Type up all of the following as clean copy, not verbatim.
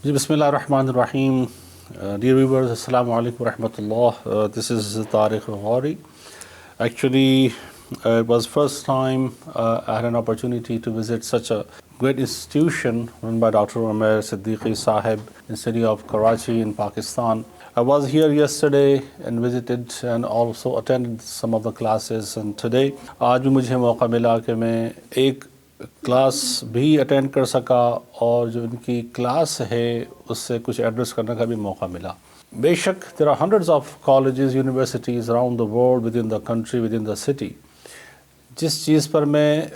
जी बिस्मिल्लाहिर्रहमानिर्रहीम. Dear viewers, Assalamu alaikum wa rahmatullah. This is Tariq Ghori. Actually, it was first time I had an opportunity to visit such a great institution run by Dr. Umair Siddiqui Sahib in city of Karachi in Pakistan. I was here yesterday and visited and also attended some of the classes, and today आज भी मुझे मौका मिला कि मैं एक class भी attend कर सका और जो इनकी क्लास है उससे कुछ एड्रेस करने का भी मौका मिला. बेशक there are hundreds of colleges universities around the world, within the country, within the city. जिस चीज़ पर मैं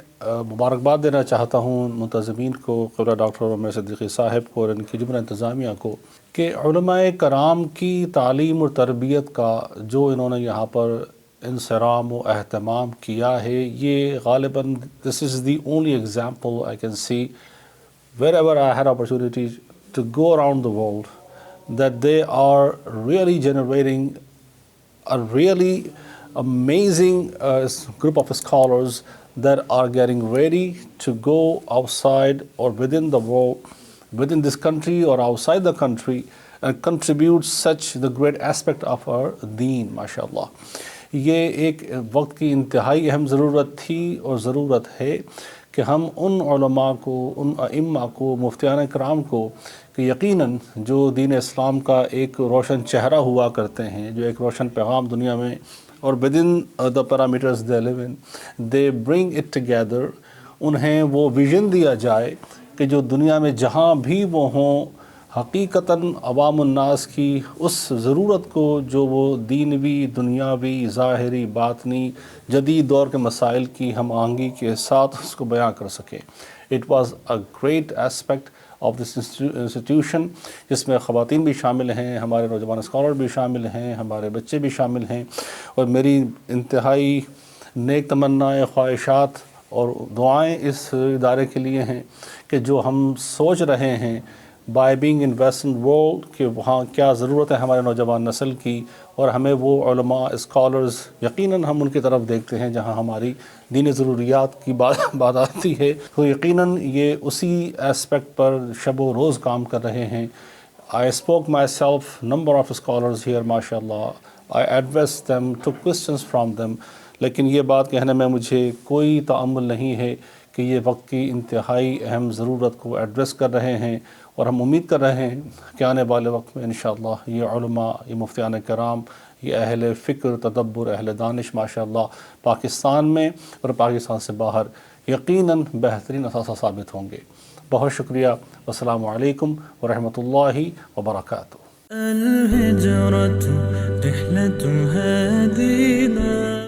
मुबारकबाद देना चाहता हूँ मुंतज़मीन को, क़िबला डॉक्टर उमैर सिद्दीक़ी साहब को और इनकी जुमला इंतज़ामिया को, कि उलमाए कराम की तालीम और तरबियत का जो इन्होंने यहाँ पर इंसराम व एहतमाम किया है, ये ग़ालिबन this is the only example I can see wherever I had opportunity to go around the world, that they are really generating a really amazing group of scholars that are getting ready to go outside or within the world, within this country or outside the country, and contribute such the great aspect of our deen, mashallah. ये एक वक्त की इंतहाई अहम ज़रूरत थी और ज़रूरत है कि हम उन उलमा को, उन अइम्मा को, मुफ्तियान कराम को, कि यकीनन जो दीन इस्लाम का एक रोशन चेहरा हुआ करते हैं, जो एक रोशन पैगाम दुनिया में और with in the parameters they live in, they bring it together, उन्हें वो विज़न दिया जाए कि जो दुनिया में जहाँ भी वो हों, हकीकतन अवामुन्नास की उस ज़रूरत को जो वो दीनवी, दुनियावी, ज़ाहिरी, बातनी, जदीद दौर के मसाइल की हम आहंगी के साथ उसको बयां कर सकें. It was a great aspect of this institution, जिसमें ख़वातीन भी शामिल हैं, हमारे नौजवान स्कॉलर भी शामिल हैं, हमारे बच्चे भी शामिल हैं. और मेरी इंतहाई नेक तमन्नाएँ, ख्वाहिशात और दुआएँ इस इदारे के लिए हैं कि जो हम सोच रहे हैं by being in western world कि वहाँ क्या ज़रूरत है हमारे नौजवान नस्ल की, और हमें वो उलमा स्कॉलर्स यकीनन हम उनकी तरफ देखते हैं जहाँ हमारी दीनी ज़रूरियात की बात आती है, तो यकीनन ये उसी एस्पेक्ट पर शब व रोज़ काम कर रहे हैं. I spoke myself number of scholars here माशाल्लाह, I address them, took questions from them. लेकिन ये बात कहने में मुझे कोई तअम्मुल नहीं है कि ये वक्त की इंतहाई अहम ज़रूरत को एड्रेस कर रहे हैं, और हम उम्मीद कर रहे हैं कि आने वाले वक्त में इंशाअल्लाह ये उलमा, ये मुफ्तियान कराम, ये अहले फ़िक्र, तदब्बुर, अहले दानिश माशाअल्लाह पाकिस्तान में और पाकिस्तान से बाहर यकीनन बेहतरीन असासा साबित होंगे. बहुत शुक्रिया. अस्सलामु अलैकुम व रहमतुल्लाहि व बरकातुहू.